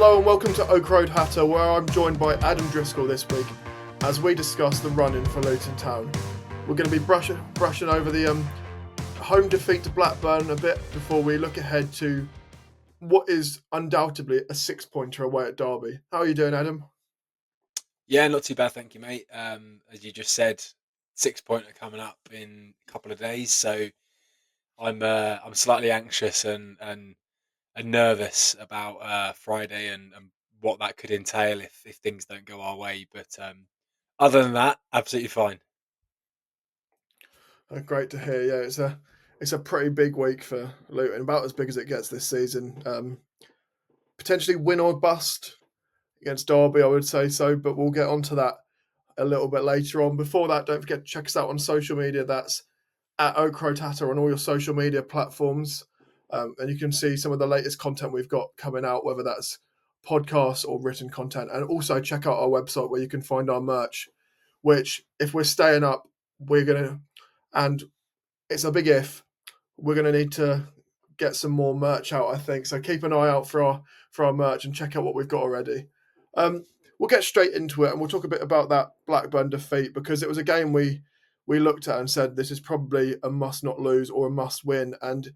Hello and welcome to ORH Hatter, where I'm joined by Adam Driscoll this week as we discuss the run-in for Luton Town. We're going to be brushing over the home defeat to Blackburn a bit before we look ahead to what is undoubtedly a six-pointer away at Derby. How are you doing, Adam? Yeah, not too bad, thank you, mate. As you just said, 6-pointer coming up in a couple of days, so I'm slightly anxious and nervous about Friday and what that could entail if things don't go our way. But other than that, absolutely fine. Great to hear. Yeah, it's a pretty big week for Luton, about as big as it gets this season. Potentially win or bust against Derby, I would say so, but we'll get onto that a little bit later on. Before that, don't forget to check us out on social media. That's at ORH Hatter on all your social media platforms. And you can see some of the latest content we've got coming out, whether that's podcasts or written content. And also check out our website where you can find our merch, which if we're staying up, we're going to, and it's a big if, we're going to need to get some more merch out, I think. So keep an eye out for our merch and check out what we've got already. We'll get straight into it and we'll talk a bit about that Blackburn defeat because it was a game we looked at and said this is probably a must not lose or a must win, and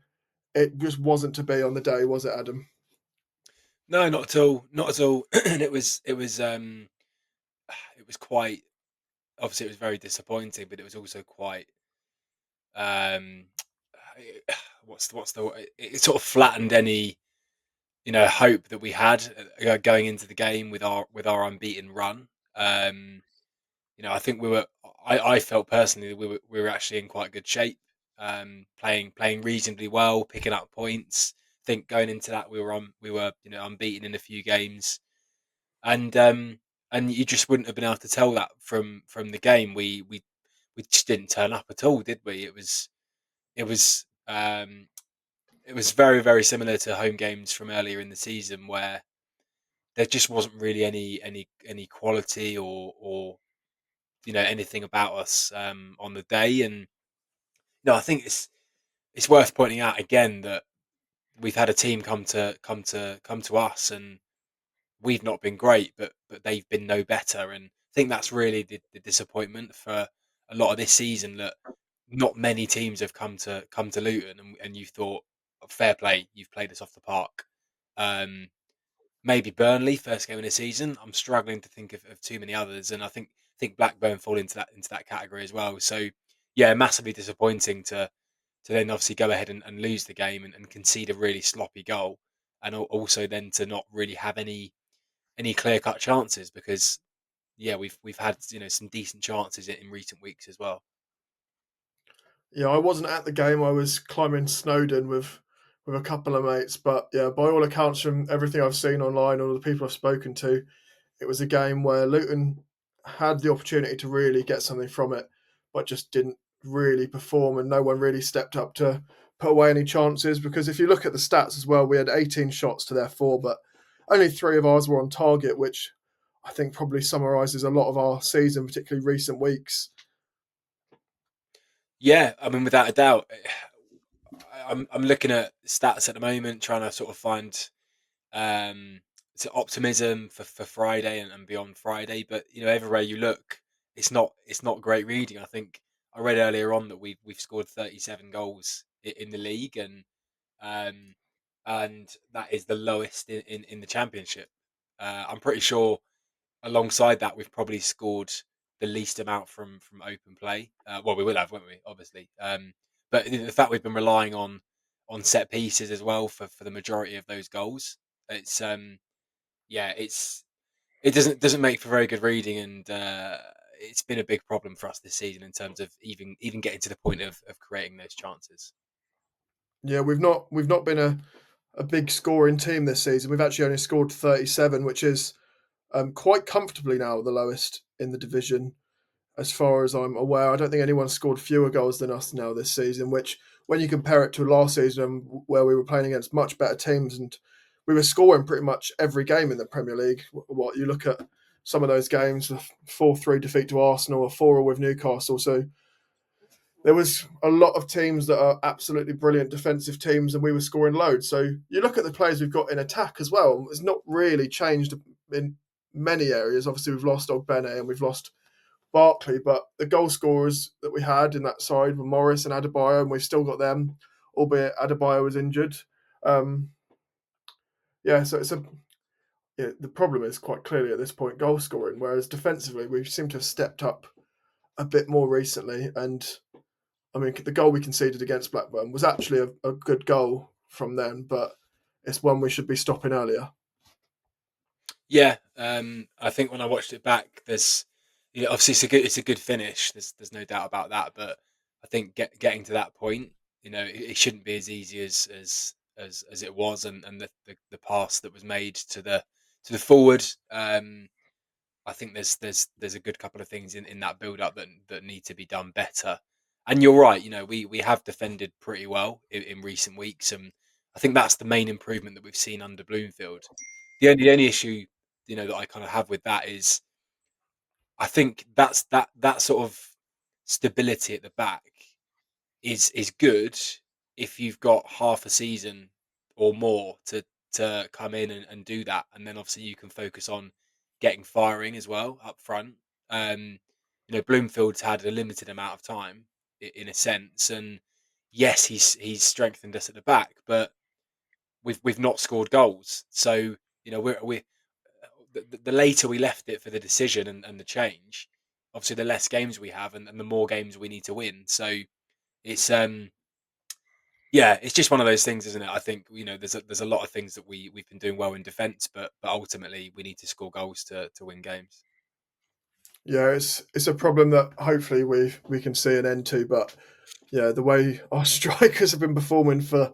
it just wasn't to be on the day, was it, Adam? No, not at all, not at all. And it was quite obviously it was very disappointing, but it was also quite um, it sort of flattened any hope that we had going into the game with our unbeaten run. Um, I think I felt personally that we were actually in quite good shape, playing reasonably well, picking up points. I think going into that we were unbeaten in a few games, and you just wouldn't have been able to tell that from the game. We just didn't turn up at all, did we? It was it was very, very similar to home games from earlier in the season where there just wasn't really any quality or anything about us on the day. And no, I think it's worth pointing out again that we've had a team come to us, and we've not been great, but they've been no better. And I think that's really the disappointment for a lot of this season, that not many teams have come to Luton, and you thought, fair play, you've played us off the park. Um, Maybe Burnley first game of the season. I'm struggling to think of too many others, and I think Blackburn fall into that category as well. So yeah, massively disappointing to then obviously go ahead and lose the game and concede a really sloppy goal, and also then to not really have any clear cut chances, because yeah, we've had some decent chances in recent weeks as well. Yeah, I wasn't at the game. I was climbing Snowdon with a couple of mates, but yeah, by all accounts, from everything I've seen online, all the people I've spoken to, it was a game where Luton had the opportunity to really get something from it, but just didn't really perform, and no one really stepped up to put away any chances. Because if you look at the stats as well, we had 18 shots to their 4, but only 3 of ours were on target, which I think probably summarises a lot of our season, particularly recent weeks. Yeah, I mean, without a doubt, I'm looking at stats at the moment, trying to sort of find um, optimism for Friday and beyond Friday. But everywhere you look, it's not great reading. I think I read earlier on that we've scored 37 goals in the league, um, and that is the lowest in the championship. I'm pretty sure alongside that we've probably scored the least amount from open play. Well, we will have, won't we? Obviously, but the fact we've been relying on set pieces as well for the majority of those goals, it's yeah, it doesn't make for very good reading, and it's been a big problem for us this season in terms of even getting to the point of creating those chances. Yeah, we've not been a big scoring team this season. We've actually only scored 37, which is quite comfortably now the lowest in the division, as far as I'm aware. I don't think anyone's scored fewer goals than us now this season, which, when you compare it to last season, where we were playing against much better teams and we were scoring pretty much every game in the Premier League. What you look at some of those games, the 4-3 defeat to Arsenal, a 4-4 with Newcastle. So there was a lot of teams that are absolutely brilliant defensive teams, and we were scoring loads. So you look at the players we've got in attack as well. It's not really changed in many areas. Obviously, we've lost Ogbene and we've lost Barkley, but the goal scorers that we had in that side were Morris and Adebayo, and we've still got them, albeit Adebayo was injured. Um, so it's a the problem is quite clearly at this point goal scoring, whereas defensively we seem to have stepped up a bit more recently. And I mean, the goal we conceded against Blackburn was actually a good goal from them, but it's one we should be stopping earlier. Yeah, I think when I watched it back, there's obviously it's a good finish. There's no doubt about that. But I think getting to that point, it shouldn't be as easy as it was, and the pass that was made to the forward. I think there's a good couple of things in that build up that need to be done better. And you're right, we have defended pretty well in recent weeks, and I think that's the main improvement that we've seen under Bloomfield. The only issue that I kind of have with that is I think that sort of stability at the back is good if you've got half a season or more to come in and do that, and then obviously you can focus on getting firing as well up front. Um, Bloomfield's had a limited amount of time in a sense, and yes, he's strengthened us at the back, but we've not scored goals. So we're the later we left it for the decision and the change, obviously the less games we have and the more games we need to win. So it's yeah, it's just one of those things, isn't it? I think there's a lot of things that we've been doing well in defence, but ultimately we need to score goals to win games. Yeah, it's a problem that hopefully we can see an end to. But yeah, the way our strikers have been performing for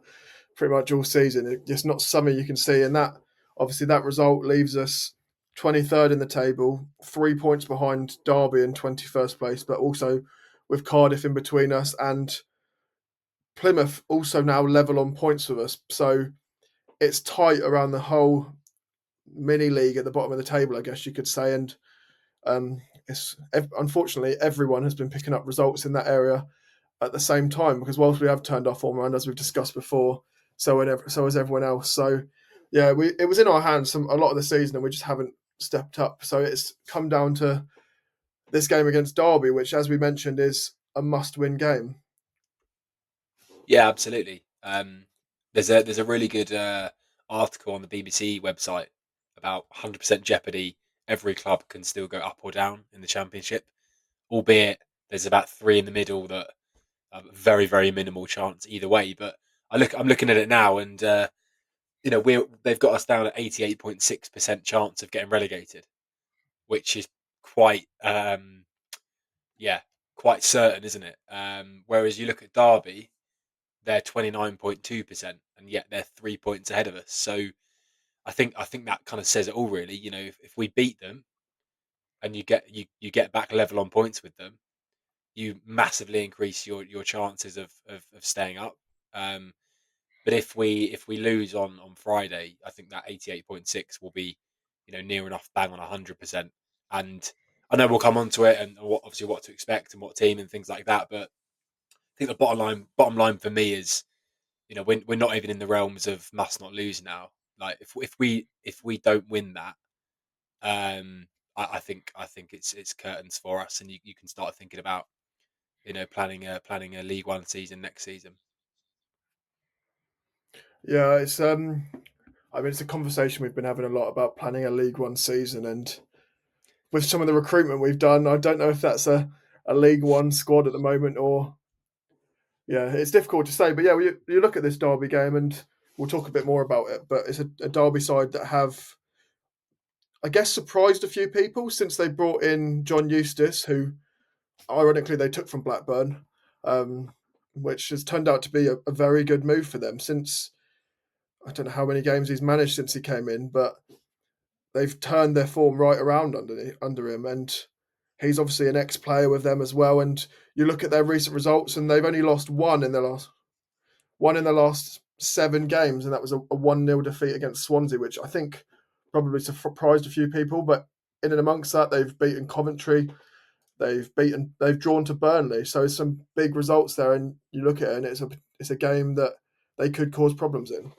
pretty much all season, it's not something you can see. And that obviously that result leaves us 23rd in the table, 3 points behind Derby in 21st place, but also with Cardiff in between us and Plymouth also now level on points with us. So it's tight around the whole mini league at the bottom of the table, I guess you could say. And it's unfortunately everyone has been picking up results in that area at the same time, because whilst we have turned our form around, as we've discussed before, so has everyone else. So yeah, it was in our hands a lot of the season, and we just haven't stepped up. So it's come down to this game against Derby, which, as we mentioned, is a must-win game. Yeah, absolutely. There's a really good article on the BBC website about 100% jeopardy. Every club can still go up or down in the Championship, albeit there's about three in the middle that have a very very minimal chance either way. But I'm looking at it now, and they've got us down at 88.6% chance of getting relegated, which is quite yeah quite certain, isn't it? Whereas you look at Derby, they're 29.2%, and yet they're 3 points ahead of us. So I think that kind of says it all, really. If we beat them and you get back level on points with them, you massively increase your chances of staying up. Um, but if we lose on Friday, I think that 88.6 will be near enough bang on 100%. And I know we'll come on to it and obviously what to expect and what team and things like that. But I think the bottom line for me is we're not even in the realms of must not lose now. Like if we don't win that, I think it's curtains for us, and you can start thinking about planning a League One season next season. Yeah, it's a conversation we've been having a lot about planning a League One season, and with some of the recruitment we've done, I don't know if that's a League One squad at the moment, or yeah, it's difficult to say. But yeah, you look at this Derby game, and we'll talk a bit more about it. But it's a Derby side that have, I guess, surprised a few people since they brought in John Eustace, who ironically they took from Blackburn, um, which has turned out to be a very good move for them. Since I don't know how many games he's managed since he came in, but they've turned their form right around under him, and he's obviously an ex-player with them as well. And you look at their recent results, and they've only lost one in the last 7 games, and that was a 1-0 defeat against Swansea, which I think probably surprised a few people. But in and amongst that, they've beaten Coventry, they've drawn to Burnley, so some big results there. And you look at it, and it's a game that they could cause problems in.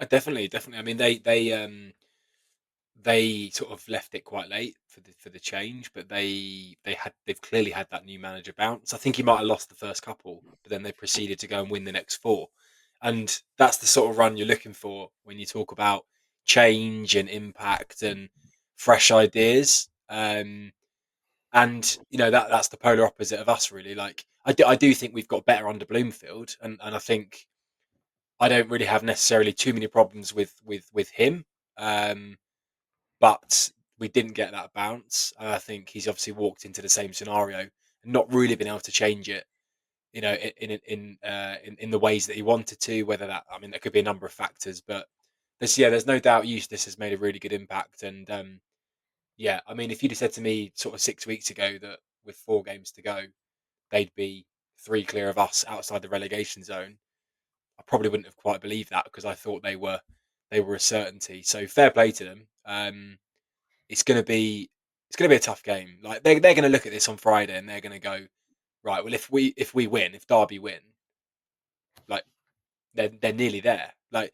Definitely. I mean, they sort of left it quite late for the change, but they've clearly had that new manager bounce. I think he might have lost the first couple, but then they proceeded to go and win the next four, and that's the sort of run you're looking for when you talk about change and impact and fresh ideas. And that's the polar opposite of us, really. Like I do think we've got better under Bloomfield, and I think I don't really have necessarily too many problems with him. But we didn't get that bounce. And I think he's obviously walked into the same scenario and not really been able to change it, in the ways that he wanted to. Whether that, I mean, there could be a number of factors, but there's no doubt Eustace has made a really good impact. And I mean, if you'd have said to me sort of 6 weeks ago that with 4 games to go, they'd be 3 clear of us outside the relegation zone, I probably wouldn't have quite believed that, because I thought they were a certainty. So fair play to them. It's going to be a tough game. Like they're going to look at this on Friday and they're going to go, right, well, if we win, if Derby win, like they're nearly there. Like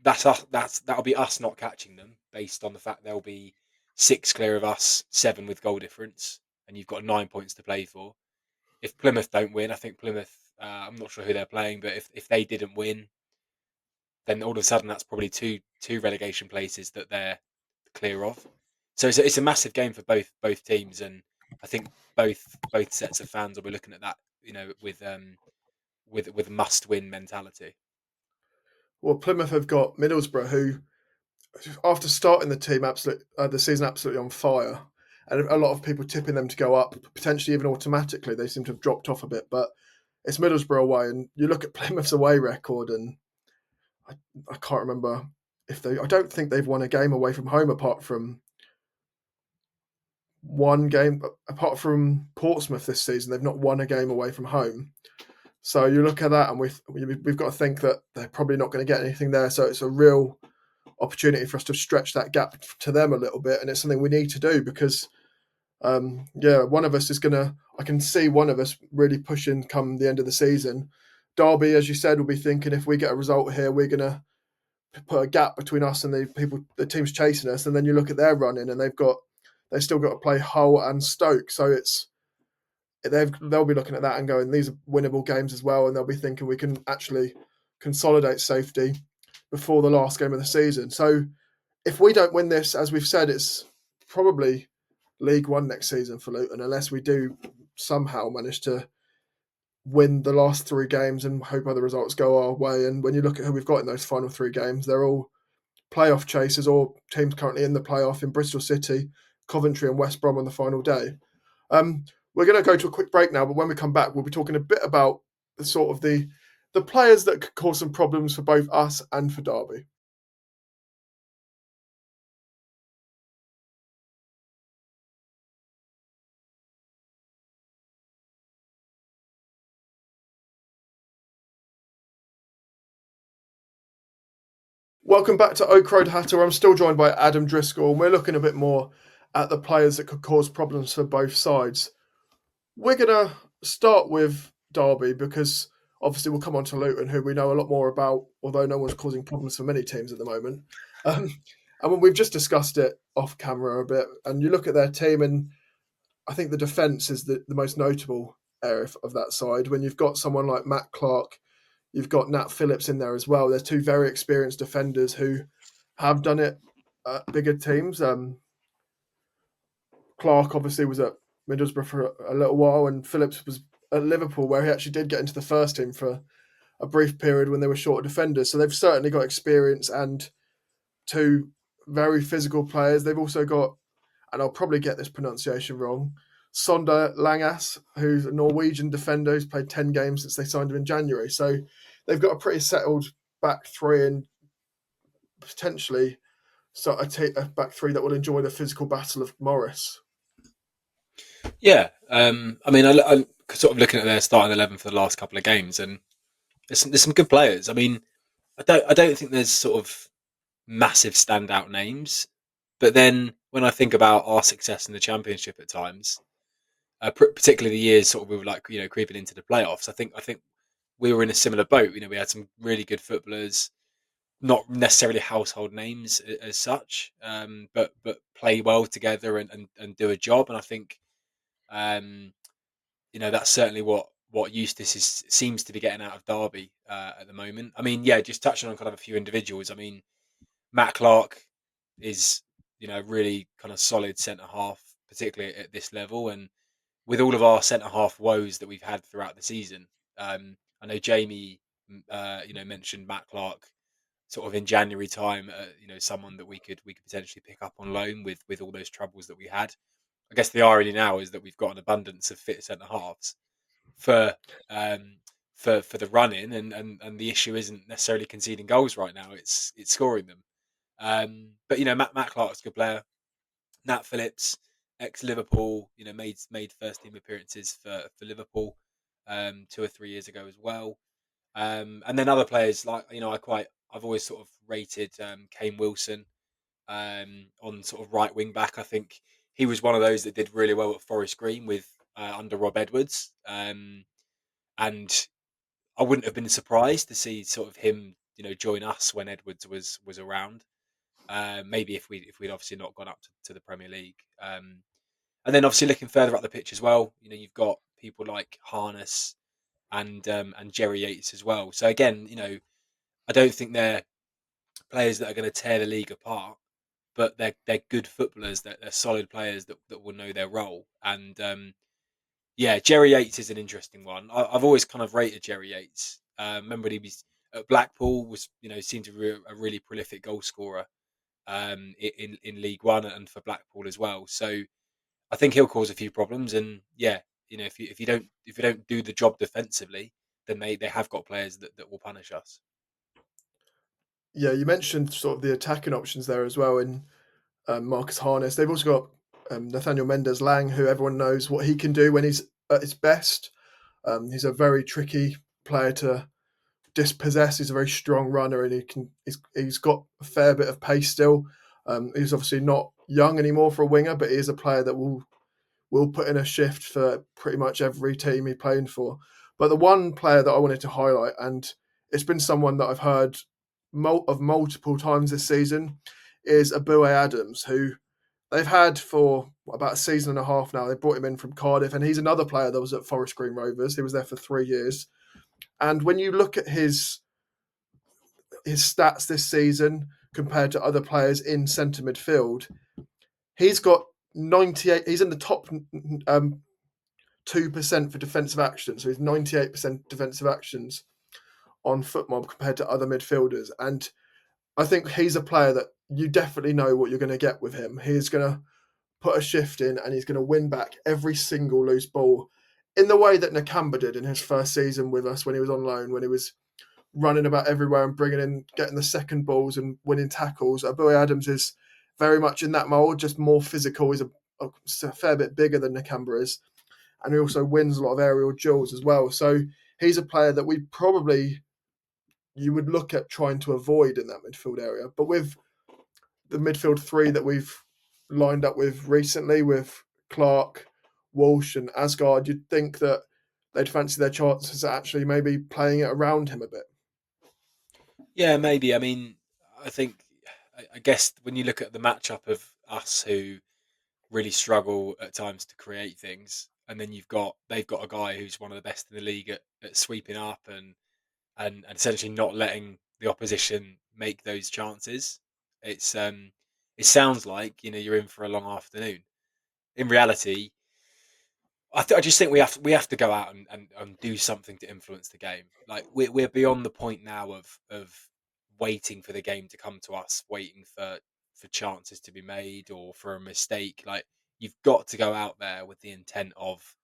that's us. That'll be us not catching them, based on the fact they'll be 6 clear of us, 7 with goal difference, and you've got 9 points to play for. If Plymouth don't win, I think Plymouth. I'm not sure who they're playing, but if they didn't win, then all of a sudden that's probably two relegation places that they're clear of. So it's a massive game for both teams, and I think both sets of fans will be looking at that, with a must-win mentality. Well, Plymouth have got Middlesbrough, who, after starting the season absolutely on fire, and a lot of people tipping them to go up, potentially even automatically, they seem to have dropped off a bit. But it's Middlesbrough away, and you look at Plymouth's away record, and I can't remember I don't think they've won a game away from home apart from one game. Apart from Portsmouth this season, they've not won a game away from home. So you look at that, and we've got to think that they're probably not going to get anything there. So it's a real opportunity for us to stretch that gap to them a little bit, and it's something we need to do, because one of us is gonna. I can see one of us really pushing come the end of the season. Derby, as you said, will be thinking, if we get a result here, we're gonna put a gap between us and the teams chasing us. And then you look at their running, and they've still got to play Hull and Stoke. So they'll be looking at that and going, these are winnable games as well, and they'll be thinking we can actually consolidate safety before the last game of the season. So if we don't win this, as we've said, it's probably League One next season for Luton, unless we do somehow manage to win the last 3 games and hope other results go our way. And when you look at who we've got in those final 3 games, they're all playoff chasers or teams currently in the playoff, in Bristol City, Coventry and West Brom on the final day. We're going to go to a quick break now, but when we come back, we'll be talking a bit about the players that could cause some problems for both us and for Derby. Welcome back to Oak Road Hatter. I'm still joined by Adam Driscoll, and we're looking a bit more at the players that could cause problems for both sides. We're going to start with Derby, because obviously we'll come on to Luton, who we know a lot more about, although no one's causing problems for many teams at the moment. And we've just discussed it off camera a bit, and you look at their team, and I think the defence is the most notable area of that side. When you've got someone like Matt Clark, you've got Nat Phillips in there as well. They're 2 very experienced defenders who have done it at bigger teams. Clark obviously was at Middlesbrough for a little while, and Phillips was at Liverpool, where he actually did get into the first team for a brief period when they were short of defenders. So they've certainly got experience, and 2 very physical players. They've also got, and I'll probably get this pronunciation wrong, Sonda Langas, who's a Norwegian defender who's played 10 games since they signed him in January. So they've got a pretty settled back 3, and potentially a back 3 that will enjoy the physical battle of Morris. Yeah, I mean, I'm sort of looking at their starting 11 for the last couple of games, and there's some good players. I mean, I don't think there's sort of massive standout names, but then when I think about our success in the Championship at times, particularly the years sort of we were like creeping into the playoffs. I think we were in a similar boat. We had some really good footballers, not necessarily household names as such, but play well together and do a job. And I think um, that's certainly what Eustace seems to be getting out of Derby at the moment. I mean, yeah, just touching on kind of a few individuals. I mean, Matt Clark is really kind of solid centre half, particularly at this level, and with all of our centre half woes that we've had throughout the season. I know Jamie, mentioned Matt Clark sort of in January time. Someone that we could potentially pick up on loan with all those troubles that we had. I guess the irony now is that we've got an abundance of fit centre halves for um, for the run in, and the issue isn't necessarily conceding goals right now. It's scoring them. But Matt Clark's a good player. Nat Phillips, ex Liverpool, made first team appearances for Liverpool 2 or 3 years ago as well. And then other players like I've always sort of rated Kane Wilson on sort of right wing back. I think he was one of those that did really well at Forest Green with under Rob Edwards, and I wouldn't have been surprised to see sort of him join us when Edwards was around. Maybe if we'd obviously not gone up to the Premier League. And then obviously looking further up the pitch as well, you've got people like Harness and Jerry Yates as well. So again, I don't think they're players that are going to tear the league apart, but they're good footballers. They're solid players that will know their role. And yeah, Jerry Yates is an interesting one. I've always kind of rated Jerry Yates. Remember when he was at Blackpool, was seemed to be a really prolific goal scorer in League One and for Blackpool as well. So I think he'll cause a few problems. And yeah, if you don't do the job defensively, then they have got players that will punish us. Yeah, you mentioned sort of the attacking options there as well in Marcus Harness. They've also got Nathaniel Mendes Lang, who everyone knows what he can do when he's at his best. He's a very tricky player to dispossess. He's a very strong runner, and he's got a fair bit of pace still. He's obviously not young anymore for a winger, but he is a player that will put in a shift for pretty much every team he's playing for. But the one player that I wanted to highlight, and it's been someone that I've heard of multiple times this season, is Abue Adams, who they've had for about a season and a half now. They brought him in from Cardiff, and he's another player that was at Forest Green Rovers. He was there for 3 years. And when you look at his stats this season compared to other players in centre midfield, he's got 98. He's in the top 2% for defensive action. So he's 98% defensive actions on FootMob compared to other midfielders. And I think he's a player that you definitely know what you're going to get with him. He's going to put a shift in and he's going to win back every single loose ball in the way that Nakamba did in his first season with us when he was on loan, when he was running about everywhere and getting the second balls and winning tackles. Abue Adams is very much in that mould, just more physical. He's a fair bit bigger than Nakamba is. And he also wins a lot of aerial duels as well. So he's a player that you would look at trying to avoid in that midfield area. But with the midfield three that we've lined up with recently, with Clark, Walsh, and Asgard, you'd think that they'd fancy their chances at actually maybe playing it around him a bit. Yeah, maybe. I mean, I think, I guess when you look at the matchup of us who really struggle at times to create things, and then they've got a guy who's one of the best in the league at sweeping up and essentially not letting the opposition make those chances. It sounds like you're in for a long afternoon. In reality, I just think we have to go out and do something to influence the game. Like we're beyond the point now of waiting for the game to come to us, waiting for chances to be made or for a mistake. Like you've got to go out there with the intent of,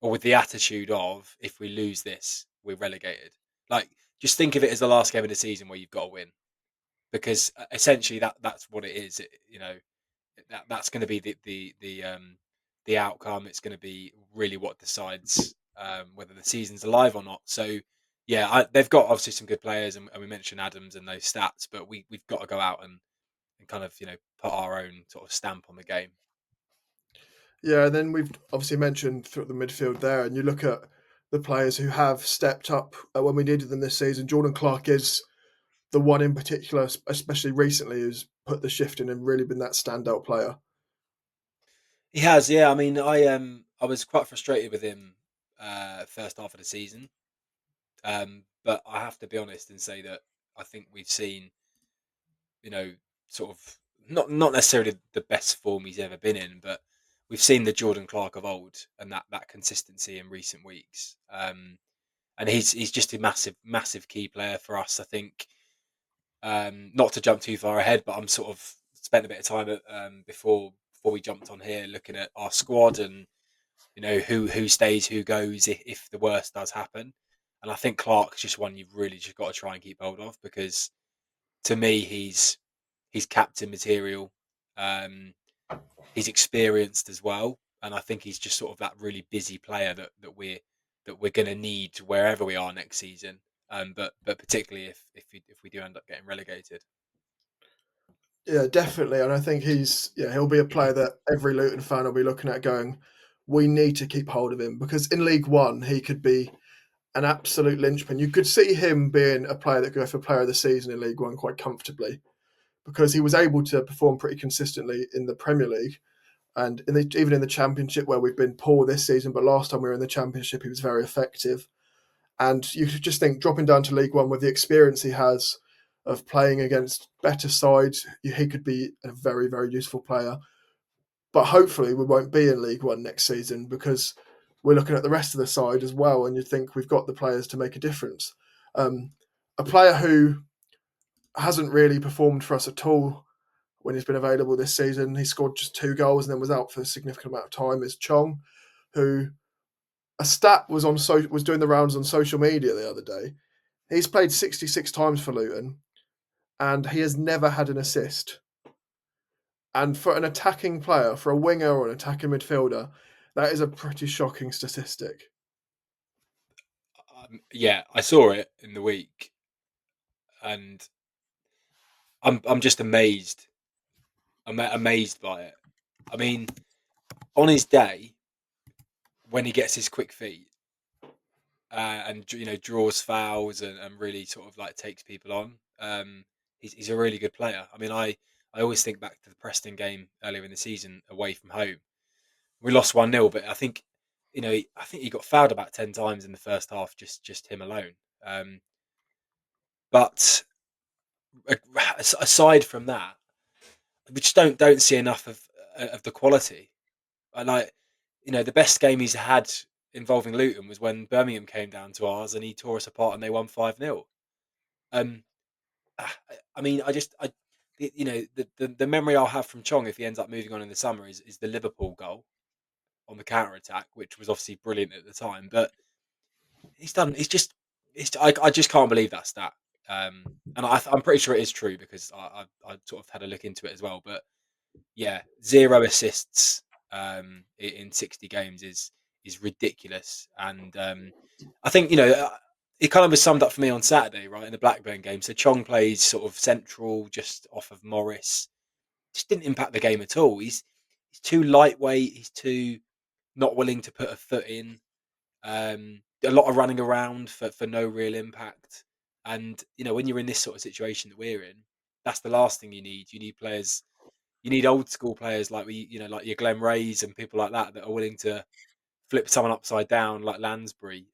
or with the attitude of, if we lose this, we're relegated. Like just think of it as the last game of the season where you've got to win, because essentially that's what it is. That's going to be the outcome. It's going to be really what decides whether the season's alive or not. So yeah, they've got obviously some good players, and we mentioned Adams and those stats, but we've got to go out and kind of put our own sort of stamp on the game. Yeah, and then we've obviously mentioned through the midfield there, and you look at the players who have stepped up when we needed them this season. Jordan Clark is the one in particular, especially recently, who's put the shift in and really been that standout player. He has, yeah. I mean, I was quite frustrated with him first half of the season, but I have to be honest and say that I think we've seen, you know, sort of not necessarily the best form he's ever been in, but we've seen the Jordan Clark of old and that consistency in recent weeks. And he's just a massive key player for us. I think, not to jump too far ahead, but I'm sort of spent a bit of time before we jumped on here looking at our squad and who stays, who goes if the worst does happen. And I think Clark's just one you've really just got to try and keep hold of, because to me he's captain material. Um, he's experienced as well, and I think he's just sort of that really busy player that we're going to need wherever we are next season. But particularly if we do end up getting relegated. Yeah, definitely, and I think he'll be a player that every Luton fan will be looking at, going, we need to keep hold of him, because in League One he could be an absolute linchpin. You could see him being a player that could go for Player of the Season in League One quite comfortably, because he was able to perform pretty consistently in the Premier League and even in the Championship, where we've been poor this season. But last time we were in the Championship, he was very effective. And you could just think, dropping down to League One with the experience he has of playing against better sides, he could be a very, very useful player. But hopefully, we won't be in League One next season, because we're looking at the rest of the side as well, and you think we've got the players to make a difference. A player who hasn't really performed for us at all when he's been available this season, he scored just 2 goals and then was out for a significant amount of time, is Chong, who a stat was doing the rounds on social media the other day. He's played 66 times for Luton and he has never had an assist. And for an attacking player, for a winger or an attacking midfielder, that is a pretty shocking statistic. Yeah, I saw it in the week, and I'm just amazed. I'm amazed by it. I mean, on his day when he gets his quick feet, and draws fouls and really sort of like takes people on. He's a really good player. I mean, I always think back to the Preston game earlier in the season away from home. We lost 1-0, but I think he got fouled about 10 times in the first half, just him alone. But aside from that, we just don't see enough of the quality. I like, the best game he's had involving Luton was when Birmingham came down to ours and he tore us apart and they won 5-0. Um, I mean, the memory I'll have from Chong if he ends up moving on in the summer is the Liverpool goal on the counter attack, which was obviously brilliant at the time. But he's done. I just can't believe that stat. And I'm pretty sure it is true because I sort of had a look into it as well. But yeah, 0 assists in 60 games is ridiculous. And I think it kind of was summed up for me on Saturday, right, in the Blackburn game. So Chong plays sort of central, just off of Morris. Just didn't impact the game at all. He's too lightweight. He's too not willing to put a foot in. A lot of running around for no real impact. And when you're in this sort of situation that we're in, that's the last thing you need. You need players. You need old school players like your Glenn Rays and people like that are willing to flip someone upside down like Lansbury.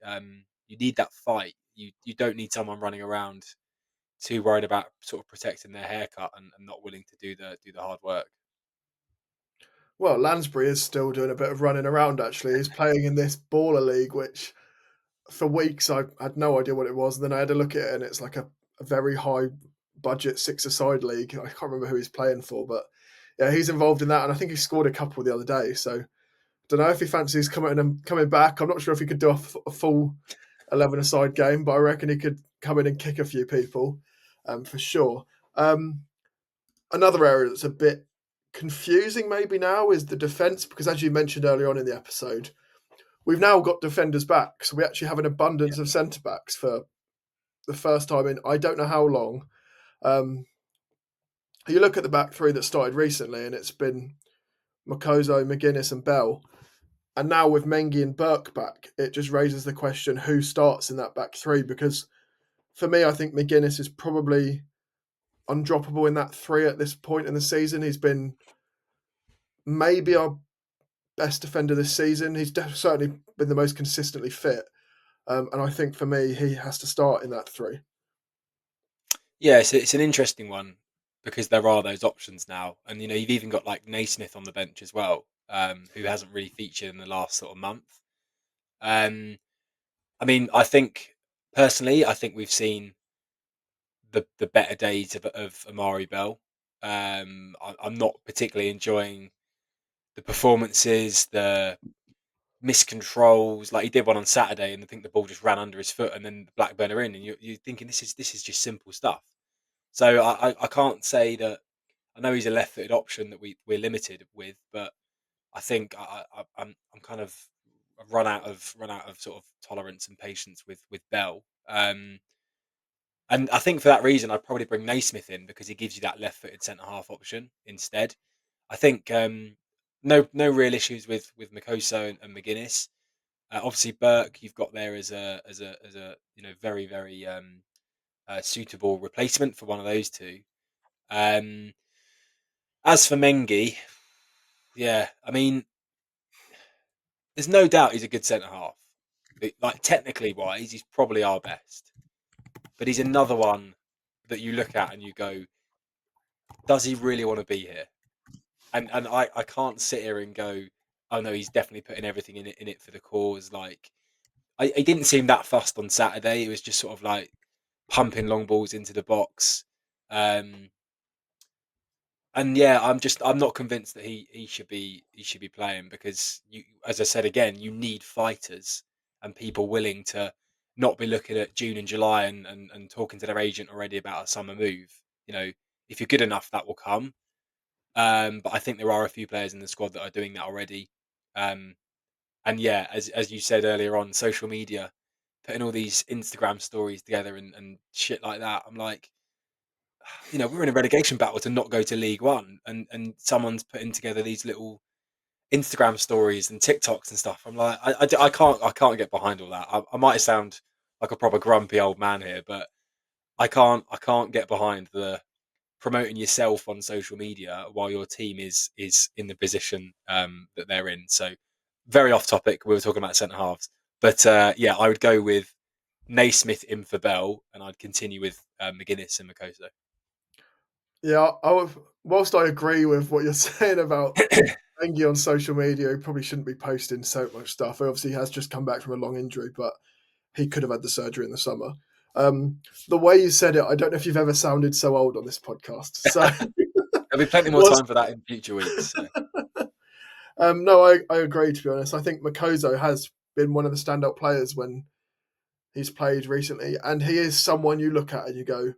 You need that fight. You don't need someone running around too worried about sort of protecting their haircut and not willing to do the hard work. Well, Lansbury is still doing a bit of running around, actually. He's playing in this baller league, which for weeks I had no idea what it was. And then I had a look at it and it's like a very high budget six-a-side league. I can't remember who he's playing for, but yeah, he's involved in that. And I think he scored a couple the other day. So I don't know if he fancies coming back. I'm not sure if he could do a full 11-a-side game, but I reckon he could come in and kick a few people for sure. Another area that's a bit confusing maybe now is the defence, because as you mentioned earlier on in the episode, we've now got defenders back. So we actually have an abundance of centre-backs for the first time in I don't know how long. You look at the back three that started recently, and it's been Makoso, McGuinness, and Bell. And now with Mengi and Burke back, it just raises the question who starts in that back three. Because for me, I think McGuinness is probably undroppable in that three at this point in the season. He's been maybe our best defender this season. He's certainly been the most consistently fit. And I think for me, he has to start in that three. Yeah, it's an interesting one because there are those options now, and you've even got like Naismith on the bench as well, who hasn't really featured in the last sort of month. Um, I mean, I think personally, I think we've seen the better days of Amari Bell. I'm not particularly enjoying the performances, the miscontrols. Like he did one on Saturday, and I think the ball just ran under his foot, and then the Blackburn are in, and you're thinking this is just simple stuff. So I can't say that. I know he's a left-footed option that we're limited with, but I think I'm kind of I've run out of sort of tolerance and patience with Bell. And I think for that reason, I'd probably bring Naismith in because he gives you that left-footed centre half option instead. I think no real issues with Makoso and McGuinness. Obviously, Burke you've got there as a very very suitable replacement for one of those two. Um, as for Mengi, yeah, I mean, there's no doubt he's a good centre half. Like technically wise, he's probably our best. But he's another one that you look at and you go, does he really want to be here? And I can't sit here and go, oh no, he's definitely putting everything in it for the cause. Like I didn't seem that fussed on Saturday. It was just sort of like pumping long balls into the box. Um, and yeah, I'm not convinced that he should be playing because as I said again, you need fighters and people willing to not be looking at June and July and talking to their agent already about a summer move. You know, if you're good enough, that will come. But I think there are a few players in the squad that are doing that already. Um, and yeah, as you said earlier on, social media, putting all these Instagram stories together and shit like that. I'm like, we're in a relegation battle to not go to League One, and someone's putting together these little Instagram stories and TikToks and stuff. I'm like, I can't get behind all that. I might sound like a proper grumpy old man here, but I can't get behind the promoting yourself on social media while your team is in the position that they're in. So very off topic. We were talking about centre halves, but yeah, I would go with Naismith in for Bell, and I'd continue with McGuinness and Makoto. Yeah, whilst I agree with what you're saying about Mengi on social media, he probably shouldn't be posting so much stuff. Obviously, he has just come back from a long injury, but he could have had the surgery in the summer. The way you said it, I don't know if you've ever sounded so old on this podcast. So There'll be plenty more was time for that in future weeks. So. no, I agree. To be honest, I think Makoso has been one of the standout players when he's played recently, and he is someone you look at and you go,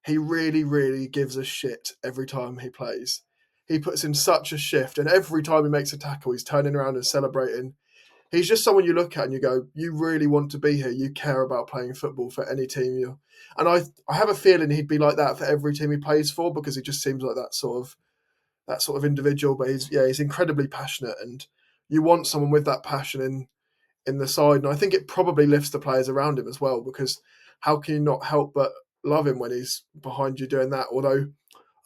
he really, really gives a shit every time he plays. He puts in such a shift, and every time he makes a tackle, he's turning around and celebrating. He's just someone you look at and you go, you really want to be here. You care about playing football for any team you. And I have a feeling he'd be like that for every team he plays for because he just seems like that sort of individual. But he's incredibly passionate, and you want someone with that passion in the side. And I think it probably lifts the players around him as well because how can you not help but love him when he's behind you doing that? Although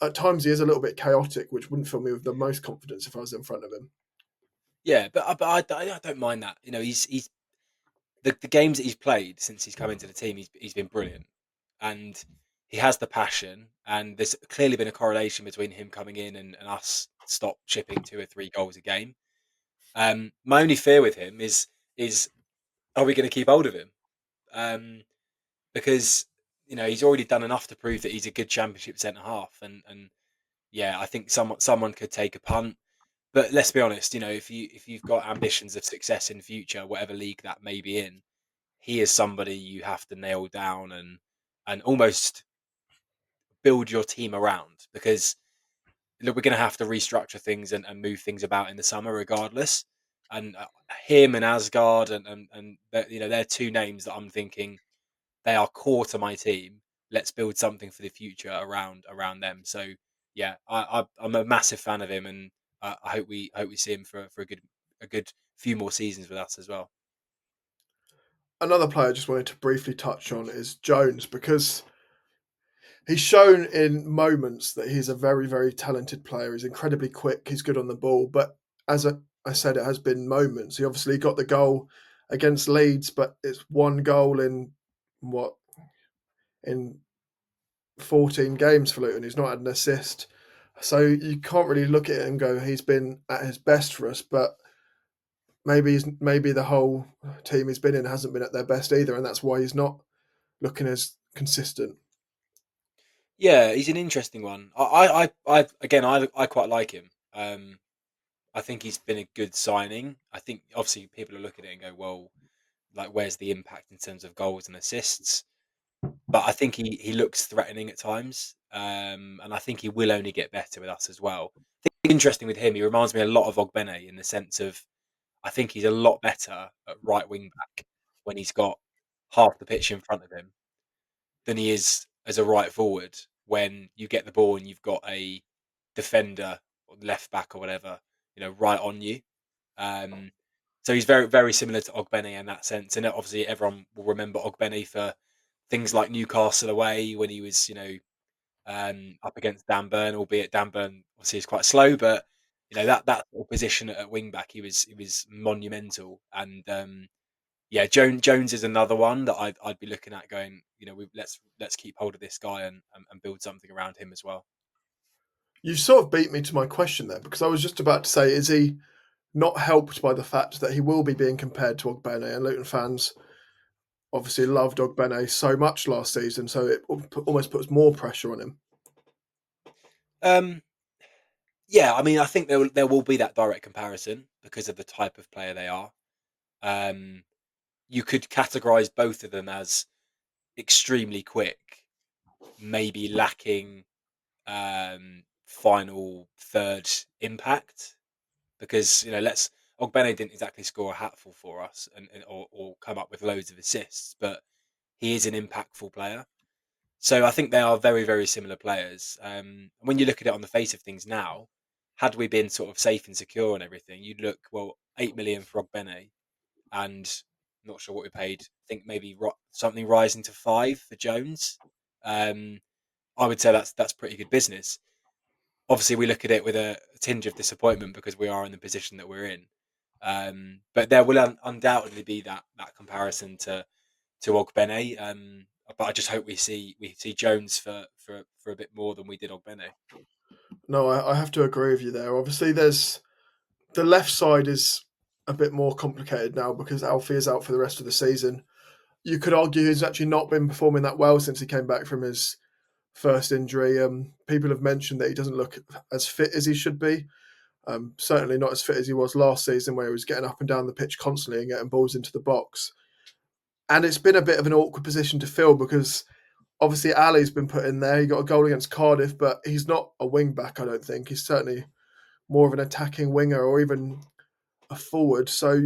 at times he is a little bit chaotic, which wouldn't fill me with the most confidence if I was in front of him. Yeah, but I don't mind that. He's the games that he's played since he's come into the team. He's been brilliant, and he has the passion. And there's clearly been a correlation between him coming in and us stop chipping 2 or 3 goals a game. My only fear with him is are we going to keep hold of him? Because he's already done enough to prove that he's a good championship centre half, and yeah, I think someone could take a punt. But let's be honest, if you've got ambitions of success in future, whatever league that may be in, he is somebody you have to nail down and almost build your team around because look, we're going to have to restructure things and move things about in the summer regardless. And him and Asgard and they're two names that I'm thinking they are core to my team. Let's build something for the future around them. So yeah, I'm a massive fan of him, and I hope we see him for a good few more seasons with us as well. Another player I just wanted to briefly touch on is Jones, because he's shown in moments that he's a very, very talented player. He's incredibly quick. He's good on the ball. But as I said, it has been moments. He obviously got the goal against Leeds, but it's one goal in what, in 14 games for Luton. He's not had an assist. So you can't really look at it and go, he's been at his best for us. But maybe the whole team he's been in hasn't been at their best either, and that's why he's not looking as consistent. Yeah, he's an interesting one. I quite like him. I think he's been a good signing. I think obviously people are looking at it and go, well, like where's the impact in terms of goals and assists? But I think he looks threatening at times, and I think he will only get better with us as well. I think interesting with him, he reminds me a lot of Ogbene in the sense of I think he's a lot better at right wing back when he's got half the pitch in front of him than he is as a right forward when you get the ball and you've got a defender or left back or whatever, right on you. Um, so he's very, very similar to Ogbene in that sense. And obviously, everyone will remember Ogbene for things like Newcastle away when he was, up against Dan Burn, albeit Dan Burn obviously is quite slow, but that sort of position at wing back, he was monumental. And yeah, Jones is another one that I'd be looking at going, let's keep hold of this guy and build something around him as well. You sort of beat me to my question there, because I was just about to say, is he not helped by the fact that he will be being compared to Ogbene, and Luton fans obviously loved Ogbene so much last season, so it almost puts more pressure on him. Um, yeah, I mean, I think there will be that direct comparison because of the type of player they are. Um, you could categorize both of them as extremely quick, maybe lacking final third impact because let's Ogbene didn't exactly score a hatful for us or come up with loads of assists, but he is an impactful player. So I think they are very, very similar players. When you look at it on the face of things now, had we been sort of safe and secure and everything, you'd look, well, 8 million for Ogbene, and not sure what we paid. I think maybe something rising to 5 for Jones. Um, I would say that's pretty good business. Obviously, we look at it with a tinge of disappointment because we are in the position that we're in. But there will undoubtedly be that comparison to Ogbene. But I just hope we see Jones for a bit more than we did Ogbene. No, I have to agree with you there. Obviously, there's the left side is a bit more complicated now because Alfie is out for the rest of the season. You could argue he's actually not been performing that well since he came back from his first injury. People have mentioned that he doesn't look as fit as he should be. Certainly not as fit as he was last season, where he was getting up and down the pitch constantly and getting balls into the box. And it's been a bit of an awkward position to fill because obviously Ali's been put in there. He got a goal against Cardiff, but he's not a wing back, I don't think. He's certainly more of an attacking winger or even a forward. So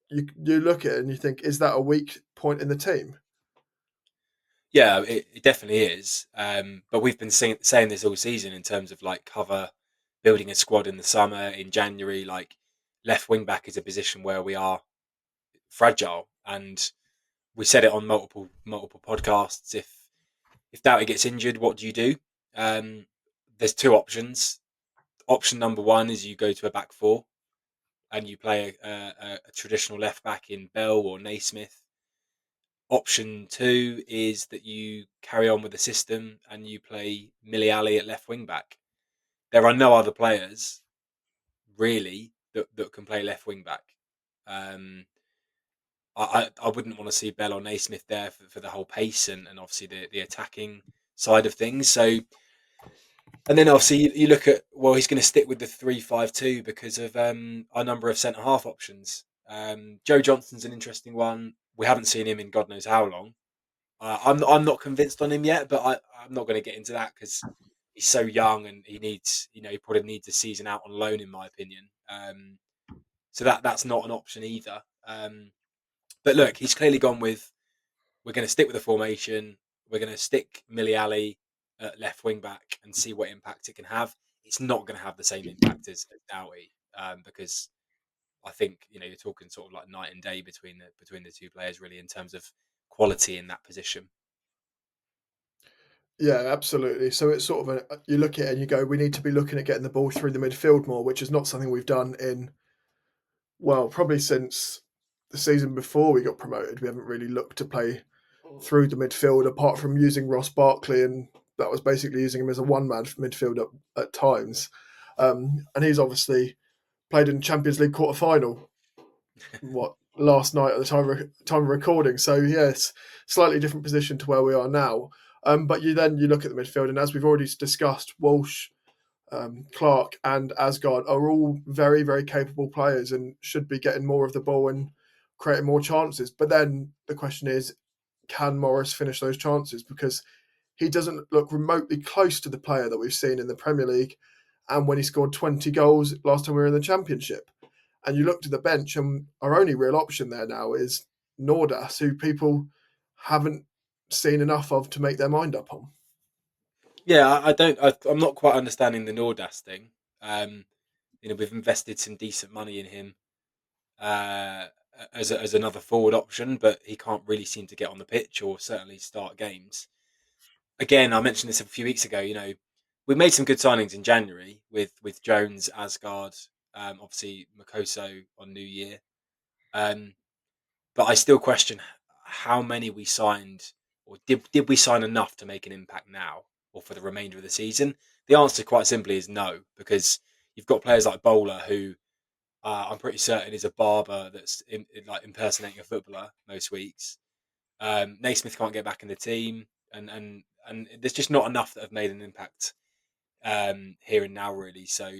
you look at it and you think, is that a weak point in the team? Yeah, it definitely is. But we've been saying this all season in terms of like cover, building a squad in the summer, in January. Like left wing back is a position where we are fragile, and we said it on multiple podcasts. If Doughty gets injured, what do you do? There's two options. Option number one is you go to a back four and you play a traditional left back in Bell or Naismith. Option two is that you carry on with the system and you play Millie Ali at left wing back. There are no other players really that can play left wing back. Um, I wouldn't want to see Bell or Naismith there for the whole pace and obviously the attacking side of things. So, and then obviously you look at, well, he's going to stick with the 3-5-2 because of our number of centre half options. Joe Johnston's an interesting one. We haven't seen him in God knows how long. I'm not convinced on him yet, but I'm not going to get into that because he's so young and he probably needs a season out on loan in my opinion. So that's not an option either. But look, he's clearly gone with, we're going to stick with the formation. We're going to stick Millie Ali at left wing back and see what impact it can have. it's not going to have the same impact as Doughty, because I think you're talking sort of like night and day between the two players really in terms of quality in that position. Yeah, absolutely. So it's sort of you look at it and you go, we need to be looking at getting the ball through the midfield more, which is not something we've done in, well, probably since the season before we got promoted. We haven't really looked to play through the midfield apart from using Ross Barkley, and that was basically using him as a one-man midfield at times. And he's obviously played in Champions League quarter-final, last night at the time of recording. So yes, slightly different position to where we are now. But you look at the midfield, and as we've already discussed, Walsh, Clark, and Asgard are all very, very capable players and should be getting more of the ball and creating more chances. But then the question is, can Morris finish those chances? Because he doesn't look remotely close to the player that we've seen in the Premier League and when he scored 20 goals last time we were in the Championship. And you look to the bench, and our only real option there now is Nordas, who people haven't seen enough of to make their mind up on. Yeah, I'm not quite understanding the Nordas thing. We've invested some decent money in him as another forward option, but he can't really seem to get on the pitch or certainly start games. Again, I mentioned this a few weeks ago. We made some good signings in January with Jones, Asgard, obviously Makoso on New Year. But I still question how many we signed, or did we sign enough to make an impact now or for the remainder of the season? The answer, quite simply, is no, because you've got players like Bowler, who I'm pretty certain is a barber that's impersonating a footballer most weeks. Naismith can't get back in the team, and there's just not enough that have made an impact here and now, really. So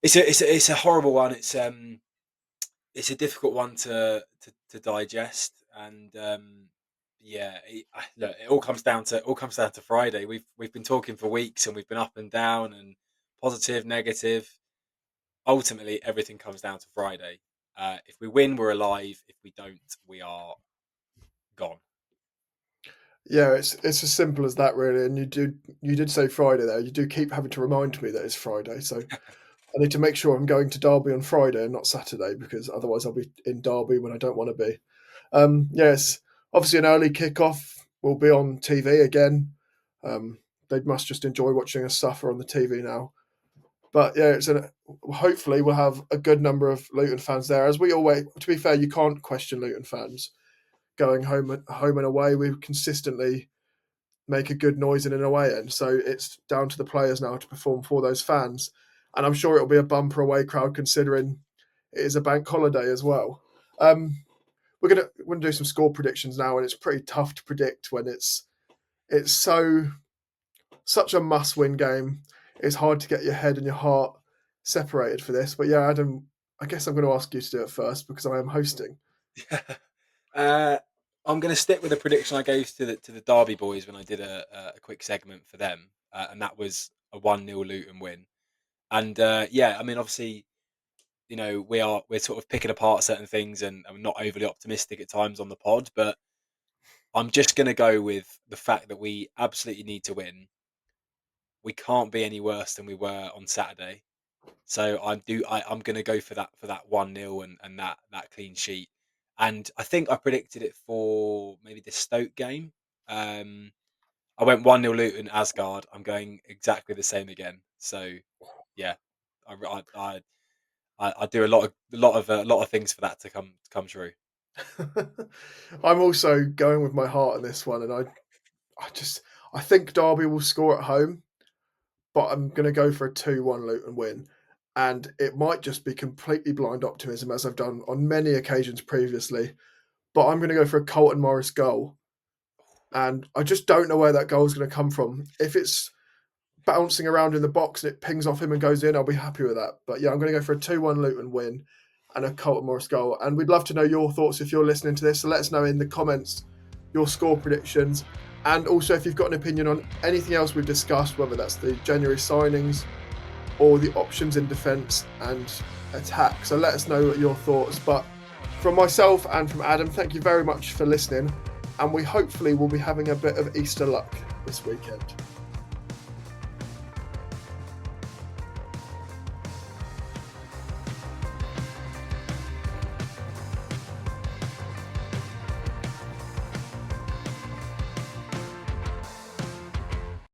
it's a horrible one. It's a difficult one to digest, and look, it all comes down to Friday. We've been talking for weeks, and we've been up and down and positive, negative. Ultimately, everything comes down to Friday. If we win, we're alive. If we don't, we are gone. Yeah, it's as simple as that, really. And you did say Friday there. You do keep having to remind me that it's Friday, so I need to make sure I'm going to Derby on Friday and not Saturday, because otherwise I'll be in Derby when I don't want to be. Yes, obviously an early kickoff will be on TV again. They must just enjoy watching us suffer on the TV now. But yeah, hopefully we'll have a good number of Luton fans there. As we always, to be fair, you can't question Luton fans going home and away. We consistently make a good noise in an away end, so it's down to the players now to perform for those fans. And I'm sure it'll be a bumper away crowd, considering it is a bank holiday as well. We're gonna do some score predictions now, and it's pretty tough to predict when it's such a must-win game. It's hard to get your head and your heart separated for this. But yeah, Adam, I guess I'm going to ask you to do it first because I am hosting. I'm going to stick with the prediction I gave to the Derby boys when I did a quick segment for them, and that was a 1-0 Luton win. And I mean, obviously, we're sort of picking apart certain things, and I'm not overly optimistic at times on the pod, but I'm just going to go with the fact that we absolutely need to win. We can't be any worse than we were on Saturday, so I'm going to go for that 1-0 and that clean sheet. And I think I predicted it for maybe the Stoke game. I went 1-0 Luton, Asgard. I'm going exactly the same again. So yeah, I do a lot of things for that to come true. I'm also going with my heart in this one, and I think Derby will score at home, but I'm going to go for a 2-1 Luton win. And it might just be completely blind optimism, as I've done on many occasions previously, but I'm going to go for a Colton Morris goal. And I just don't know where that goal is going to come from. If it's bouncing around in the box and it pings off him and goes in, I'll be happy with that. But yeah, I'm going to go for a 2-1 Luton win and a Colton Morris goal. And we'd love to know your thoughts if you're listening to this. So let us know in the comments your score predictions. And also if you've got an opinion on anything else we've discussed, whether that's the January signings or the options in defence and attack. So let us know your thoughts. But from myself and from Adam, thank you very much for listening. And we hopefully will be having a bit of Easter luck this weekend.